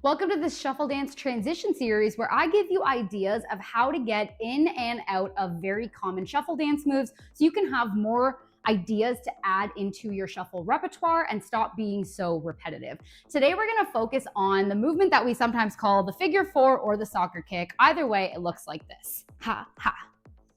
Welcome to this shuffle dance transition series where I give you ideas of how to get in and out of very common shuffle dance moves so you can have more ideas to add into your shuffle repertoire and stop being so repetitive. Today we're going to focus on the movement that we sometimes call the figure four or the soccer kick. Either way, it looks like this. Ha, ha.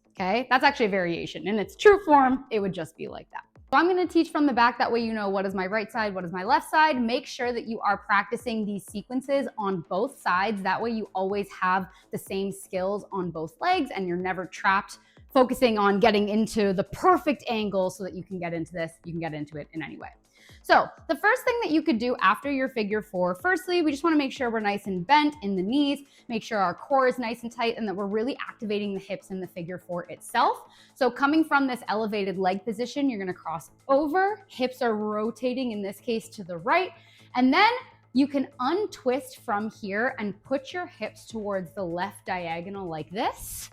Okay, that's actually a variation. In its true form, it would just be like that. So I'm going to teach from the back, that way you know what is my right side, what is my left side. Make sure that you are practicing these sequences on both sides. That way you always have the same skills on both legs and you're never trapped focusing on getting into the perfect angle so that you can get into this, you can get into it in any way. So the first thing that you could do after your figure four, firstly, we just want to make sure we're nice and bent in the knees, make sure our core is nice and tight, and that we're really activating the hips in the figure four itself. So coming from this elevated leg position, you're going to cross over, hips are rotating, in this case to the right, and then you can untwist from here and put your hips towards the left diagonal like this.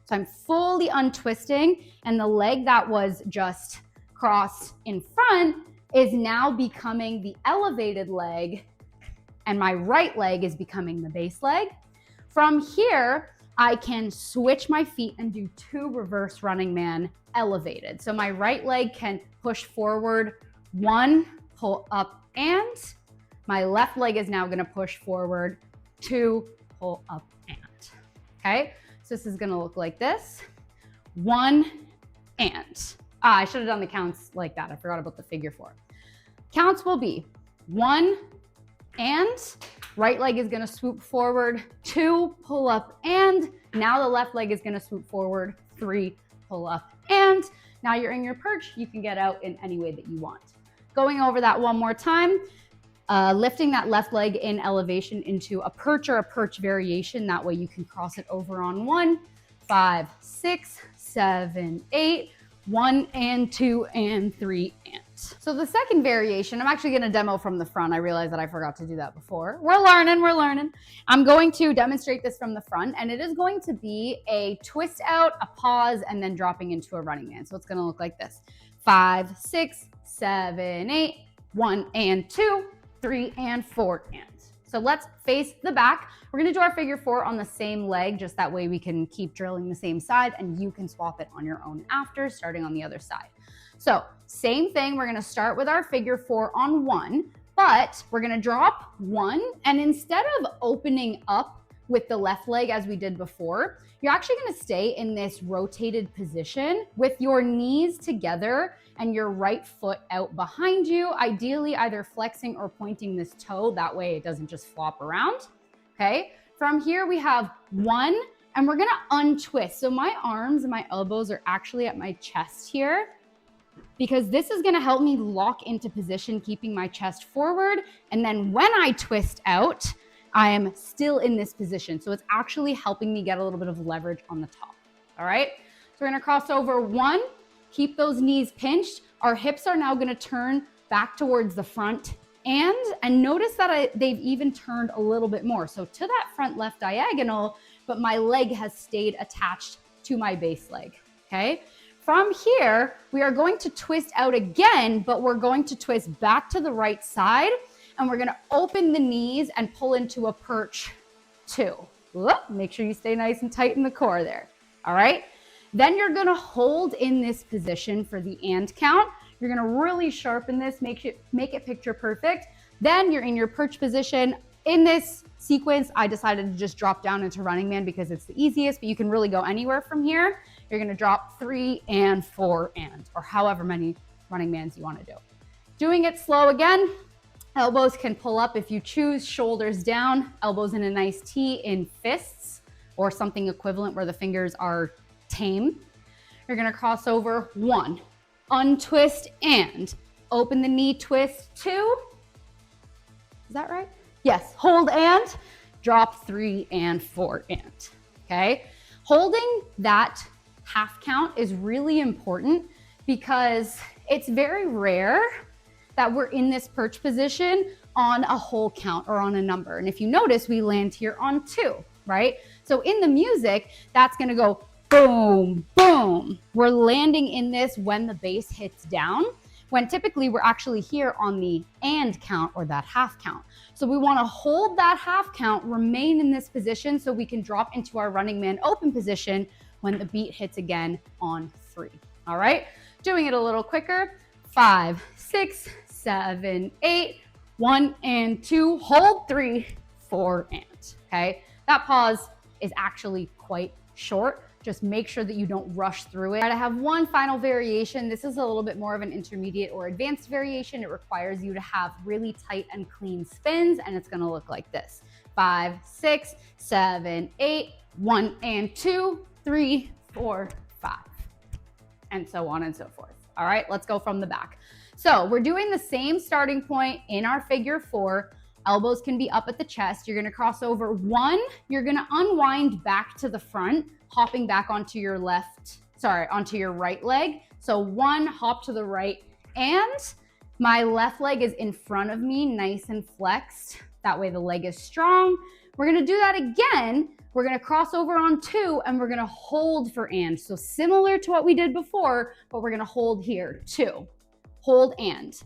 So I'm fully untwisting, and the leg that was just crossed in front is now becoming the elevated leg, and my right leg is becoming the base leg. From here, I can switch my feet and do two reverse running man elevated. So my right leg can push forward, one, pull up, and my left leg is now gonna push forward, two, pull up, and. Okay, so this is gonna look like this. One, and. I should have done the counts like that. I forgot about the figure four. Counts will be one, and right leg is gonna swoop forward, two, pull up, and now the left leg is gonna swoop forward, three, pull up, and now you're in your perch. You can get out in any way that you want. Going over that one more time, lifting that left leg in elevation into a perch or a perch variation. That way you can cross it over on 1, 5, 6, 7, 8, 1 and 2 and 3 and. So the second variation, I'm actually gonna demo from the front. I realized that I forgot to do that before. We're learning. I'm going to demonstrate this from the front, and it is going to be a twist out, a pause, and then dropping into a running man. So it's gonna look like this. 5, 6, 7, 8, 1 and 2, 3 and 4 and. So let's face the back. We're gonna do our figure four on the same leg, just that way we can keep drilling the same side and you can swap it on your own after, starting on the other side. So same thing, we're gonna start with our figure four on 1, but we're gonna drop 1, and instead of opening up with the left leg as we did before, you're actually gonna stay in this rotated position with your knees together and your right foot out behind you, ideally either flexing or pointing this toe, that way it doesn't just flop around, okay? From here we have 1, and we're gonna untwist. So my arms and my elbows are actually at my chest here, because this is gonna help me lock into position, keeping my chest forward, and then when I twist out, I am still in this position. So it's actually helping me get a little bit of leverage on the top, all right? So we're gonna cross over 1, keep those knees pinched. Our hips are now gonna turn back towards the front and notice that they've even turned a little bit more. So to that front left diagonal, but my leg has stayed attached to my base leg, okay? From here, we are going to twist out again, but we're going to twist back to the right side, and we're gonna open the knees and pull into a perch 2. Make sure you stay nice and tight in the core there, all right? Then you're gonna hold in this position for the and count. You're gonna really sharpen this, make it picture perfect. Then you're in your perch position. In this sequence, I decided to just drop down into running man because it's the easiest, but you can really go anywhere from here. You're gonna drop 3 and 4 and, or however many running mans you wanna do. Doing it slow again, elbows can pull up if you choose, shoulders down, elbows in a nice T in fists, or something equivalent where the fingers are tame. You're gonna cross over 1, untwist and, open the knee, twist 2. Is that right? Yes, hold and, drop 3 and 4 and, okay? Holding that half count is really important because it's very rare that we're in this perch position on a whole count or on a number. And if you notice, we land here on 2, right? So in the music, that's gonna go boom, boom. We're landing in this when the bass hits down, when typically we're actually here on the and count or that half count. So we want to hold that half count, remain in this position so we can drop into our running man open position when the beat hits again on 3. All right, doing it a little quicker. 5, 6, 7, 8, 1 and 2, hold 3, 4 and. Okay, that pause is actually quite short. Just make sure that you don't rush through it. I have one final variation. This is a little bit more of an intermediate or advanced variation. It requires you to have really tight and clean spins, and it's gonna look like this. 5, 6, 7, 8, 1 and 2, 3, 4, 5, and so on and so forth. All right, let's go from the back. So we're doing the same starting point in our figure 4. Elbows can be up at the chest. You're gonna cross over 1, you're gonna unwind back to the front, hopping back onto your onto your right leg. So 1, hop to the right, and my left leg is in front of me, nice and flexed. That way the leg is strong. We're gonna do that again. We're gonna cross over on 2, and we're gonna hold for and. So similar to what we did before, but we're gonna hold here, 2, hold and.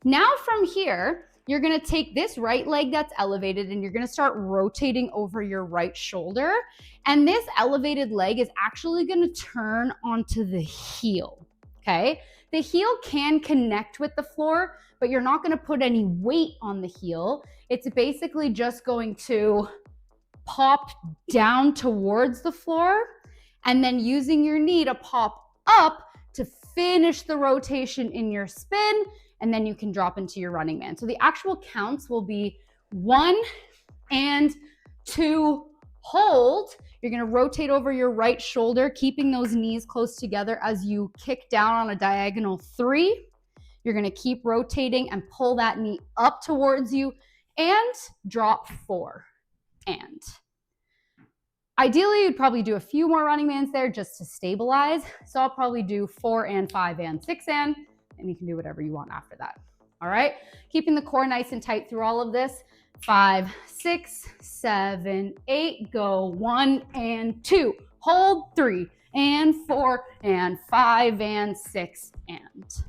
Now from here, you're gonna take this right leg that's elevated and you're gonna start rotating over your right shoulder. And this elevated leg is actually gonna turn onto the heel, okay? The heel can connect with the floor, but you're not gonna put any weight on the heel. It's basically just going to pop down towards the floor and then using your knee to pop up to finish the rotation in your spin, and then you can drop into your running man. So the actual counts will be 1 and 2, hold. You're gonna rotate over your right shoulder, keeping those knees close together as you kick down on a diagonal 3. You're gonna keep rotating and pull that knee up towards you and drop 4 and. Ideally, you'd probably do a few more running mans there just to stabilize. So I'll probably do 4 and 5 and 6 and you can do whatever you want after that. All right, keeping the core nice and tight through all of this. 5, 6, 7, 8, go 1 and 2, hold 3 and 4 and 5 and 6 and.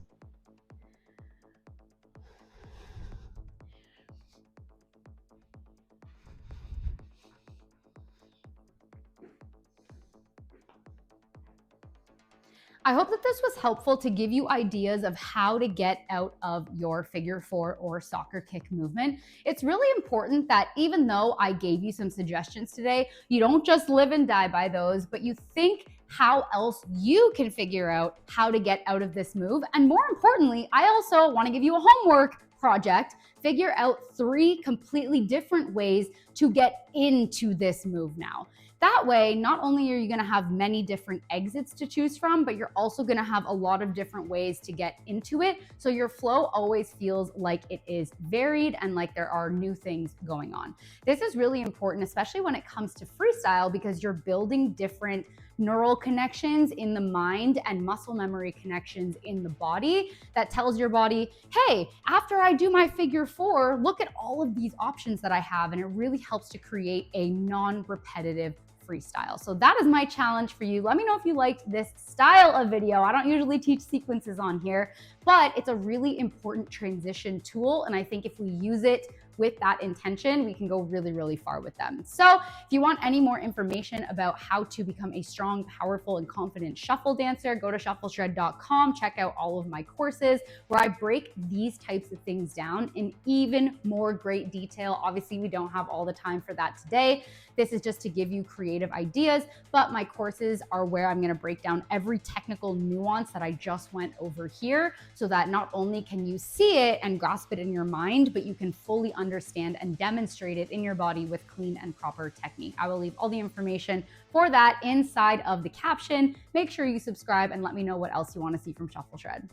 I hope that this was helpful to give you ideas of how to get out of your figure 4 or soccer kick movement. It's really important that even though I gave you some suggestions today, you don't just live and die by those, but you think how else you can figure out how to get out of this move. And more importantly, I also want to give you a homework project. Figure out 3 completely different ways to get into this move now. That way, not only are you gonna have many different exits to choose from, but you're also gonna have a lot of different ways to get into it. So your flow always feels like it is varied and like there are new things going on. This is really important, especially when it comes to freestyle, because you're building different neural connections in the mind and muscle memory connections in the body that tells your body, hey, after I do my figure 4, look at all of these options that I have. And it really helps to create a non-repetitive freestyle. So that is my challenge for you. Let me know if you liked this style of video. I don't usually teach sequences on here, but it's a really important transition tool. And I think if we use it with that intention, we can go really, really far with them. So if you want any more information about how to become a strong, powerful, and confident shuffle dancer, go to shuffleshred.com, check out all of my courses where I break these types of things down in even more great detail. Obviously, we don't have all the time for that today. This is just to give you creative ideas, but my courses are where I'm gonna break down every technical nuance that I just went over here so that not only can you see it and grasp it in your mind, but you can fully understand and demonstrate it in your body with clean and proper technique. I will leave all the information for that inside of the caption. Make sure you subscribe and let me know what else you want to see from Shuffle Shred.